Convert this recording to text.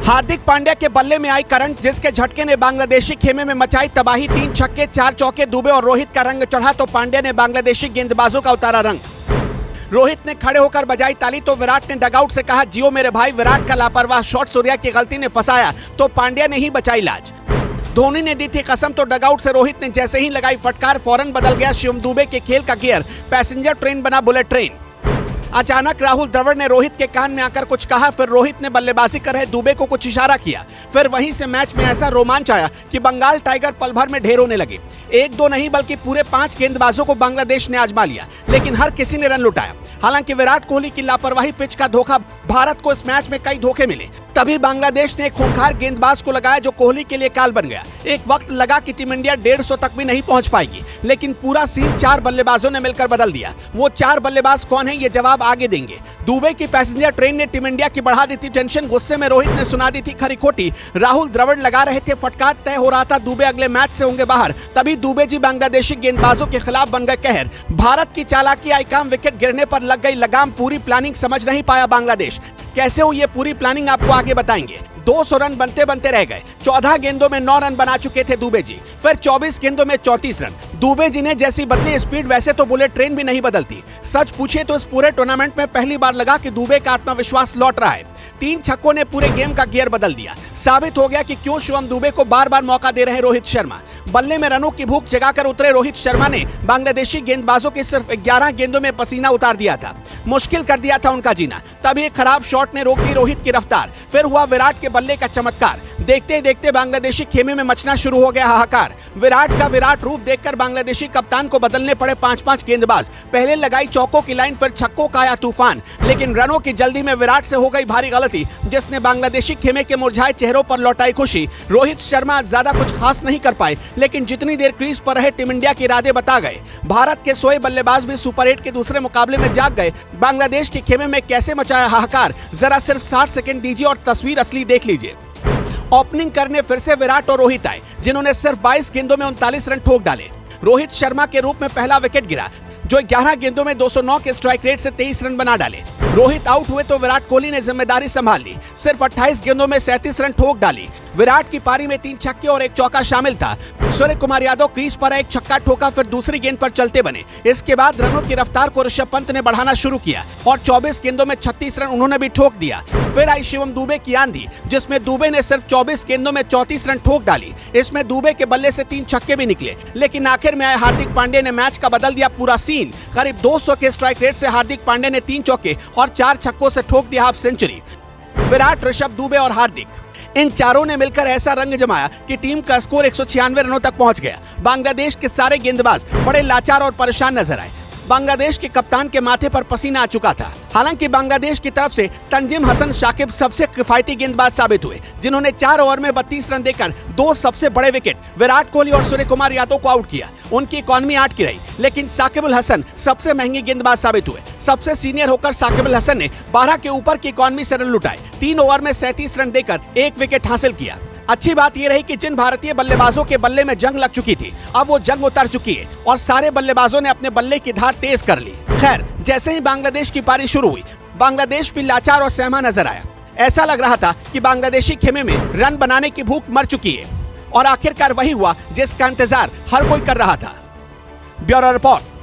हार्दिक पांड्या के बल्ले में आई करंट, जिसके झटके ने बांग्लादेशी खेमे में मचाई तबाही। 3 छक्के 4 चौके, दुबे और रोहित का रंग चढ़ा तो पांड्या ने बांग्लादेशी गेंदबाजों का उतारा रंग। रोहित ने खड़े होकर बजाई ताली तो विराट ने डगआउट से कहा, जियो मेरे भाई। विराट का लापरवाह शॉट सूर्या की गलती ने फंसाया तो पांड्या ने ही बचाई लाज। धोनी ने दी थी कसम तो डगआउट से रोहित ने जैसे ही लगाई फटकार, फौरन बदल गया शिवम दुबे के खेल का गियर। पैसेंजर ट्रेन बना बुलेट ट्रेन। अचानक राहुल द्रविड़ ने रोहित के कान में आकर कुछ कहा, फिर रोहित ने बल्लेबाजी कर रहे दुबे को कुछ इशारा किया। फिर वहीं से मैच में ऐसा रोमांच आया कि बंगाल टाइगर पल भर में ढेर होने लगे। 1-2 नहीं बल्कि पूरे 5 गेंदबाजों को बांग्लादेश ने आजमा लिया, लेकिन हर किसी ने रन लुटाया। हालांकि विराट कोहली की लापरवाही पिच का धोखा, भारत को इस मैच में कई धोखे मिले। तभी बांग्लादेश ने एक खूंखार गेंदबाज को लगाया जो कोहली के लिए काल बन गया। एक वक्त लगा कि टीम इंडिया 150 तक भी नहीं पहुंच पाएगी, लेकिन पूरा सीन 4 बल्लेबाजों ने मिलकर बदल दिया। वो 4 बल्लेबाज कौन है, ये जवाब आगे देंगे। दुबे की पैसेंजर ट्रेन ने टीम इंडिया की बढ़ा दी थी टेंशन। गुस्से में रोहित ने सुना दी थी खरी खोटी। राहुल द्रविड़ लगा रहे थे फटकार, तय हो रहा था दुबे अगले मैच से होंगे बाहर। तभी दुबे जी बांग्लादेशी गेंदबाजों के खिलाफ बन गए कहर। भारत की चालाकी आई काम, विकेट गिरने पर लग गई लगाम। पूरी प्लानिंग समझ नहीं पाया बांग्लादेश। कैसे हो ये पूरी प्लानिंग आपको आगे बताएंगे। 200 रन बनते बनते रह गए। 14 गेंदों में 9 रन बना चुके थे दुबे जी, फिर 24 गेंदों में 34 रन। दुबे जी ने जैसी बदली स्पीड, वैसे तो बुलेट ट्रेन भी नहीं बदलती। सच पूछे तो इस पूरे टूर्नामेंट में पहली बार लगा कि दुबे का आत्मविश्वास लौट रहा है। 3 छक्कों ने पूरे गेम का गियर बदल दिया। साबित हो गया कि क्यों शिवम दुबे को बार बार मौका दे रहे रोहित शर्मा। बल्ले में रनों की भूख जगाकर उतरे रोहित शर्मा ने बांग्लादेशी गेंदबाजों के सिर्फ 11 गेंदों में पसीना उतार दिया था, मुश्किल कर दिया था उनका जीना। तभी एक खराब शॉट ने रोक दी रोहित की रफ्तार। फिर हुआ विराट के बल्ले का चमत्कार। देखते देखते बांग्लादेशी खेमे में मचना शुरू हो गया हाहाकार। विराट का विराट रूप देखकर बांग्लादेशी कप्तान को बदलने पड़े 5-5 गेंदबाज। पहले लगाई चौकों की लाइन, फिर छक्कों का आया तूफान। लेकिन रनों की जल्दी में विराट से हो गई भारी गलती, जिसने बांग्लादेशी खेमे के मुरझाए चेहरों पर लौटाई खुशी। रोहित शर्मा ज्यादा कुछ खास नहीं कर पाए, लेकिन जितनी देर क्रीज पर रहे टीम इंडिया के इरादे बता गए। भारत के सोए बल्लेबाज भी सुपर 8 के दूसरे मुकाबले में जाग गए। बांग्लादेश के खेमे में कैसे मचाया हाहाकार, जरा सिर्फ 60 सेकंड दीजिए और तस्वीर असली देख लीजिए। ओपनिंग करने फिर से विराट और रोहित आए, जिन्होंने सिर्फ 22 गेंदों में 39 रन ठोक डाले। रोहित शर्मा के रूप में पहला विकेट गिरा, जो 11 गेंदों में 209 के स्ट्राइक रेट से 23 रन बना डाले। रोहित आउट हुए तो विराट कोहली ने जिम्मेदारी संभाल ली। सिर्फ 28 गेंदों में 37 रन ठोक डाली। विराट की पारी में 3 छक्के और 1 चौका शामिल था। सूर्य कुमार यादव क्रीज पर 1 छक्का ठोका, फिर दूसरी गेंद पर चलते बने। इसके बाद रनों की रफ्तार को ऋषभ पंत ने बढ़ाना शुरू किया और 24 गेंदों में 36 रन उन्होंने भी ठोक दिया। फिर आई शिवम दुबे की आंधी, जिसमें दुबे ने सिर्फ 24 गेंदों में 34 रन ठोक डाली। इसमें दुबे के बल्ले से 3 छक्के भी निकले, लेकिन आखिर में आए हार्दिक पांड्या ने मैच का बदल दिया पूरा सीन। करीब 200 के स्ट्राइक रेट से हार्दिक पांड्या ने 3 चौके और 4 छक्कों से ठोक दिया हाफ सेंचुरी। विराट, ऋषभ, दुबे और हार्दिक, इन चारों ने मिलकर ऐसा रंग जमाया कि टीम का स्कोर 196 रनों तक पहुंच गया। बांग्लादेश के सारे गेंदबाज बड़े लाचार और परेशान नजर आए। बांग्लादेश के कप्तान के माथे पर पसीना आ चुका था। हालांकि बांग्लादेश की तरफ से तंजिम हसन शाकिब सबसे किफायती गेंदबाज साबित हुए, जिन्होंने 4 ओवर में 32 रन देकर 2 सबसे बड़े विकेट विराट कोहली और सूर्य कुमार यादव को आउट किया। उनकी इकॉनमी 8 की रही, लेकिन साकिब अल हसन सबसे महंगे गेंदबाज साबित हुए। सबसे सीनियर होकर साकिब अल हसन ने 12 के ऊपर की इकॉनमी से रन लुटाए। 3 ओवर में 37 रन देकर 1 विकेट हासिल किया। अच्छी बात यह रही कि जिन भारतीय बल्लेबाजों के बल्ले में जंग लग चुकी थी, अब वो जंग उतर चुकी है और सारे बल्लेबाजों ने अपने बल्ले की धार तेज कर ली। खैर, जैसे ही बांग्लादेश की पारी शुरू हुई, बांग्लादेश भी लाचार और सहमा नजर आया। ऐसा लग रहा था कि बांग्लादेशी खेमे में रन बनाने की भूख मर चुकी है और आखिरकार वही हुआ जिसका इंतजार हर कोई कर रहा था। Bureau report.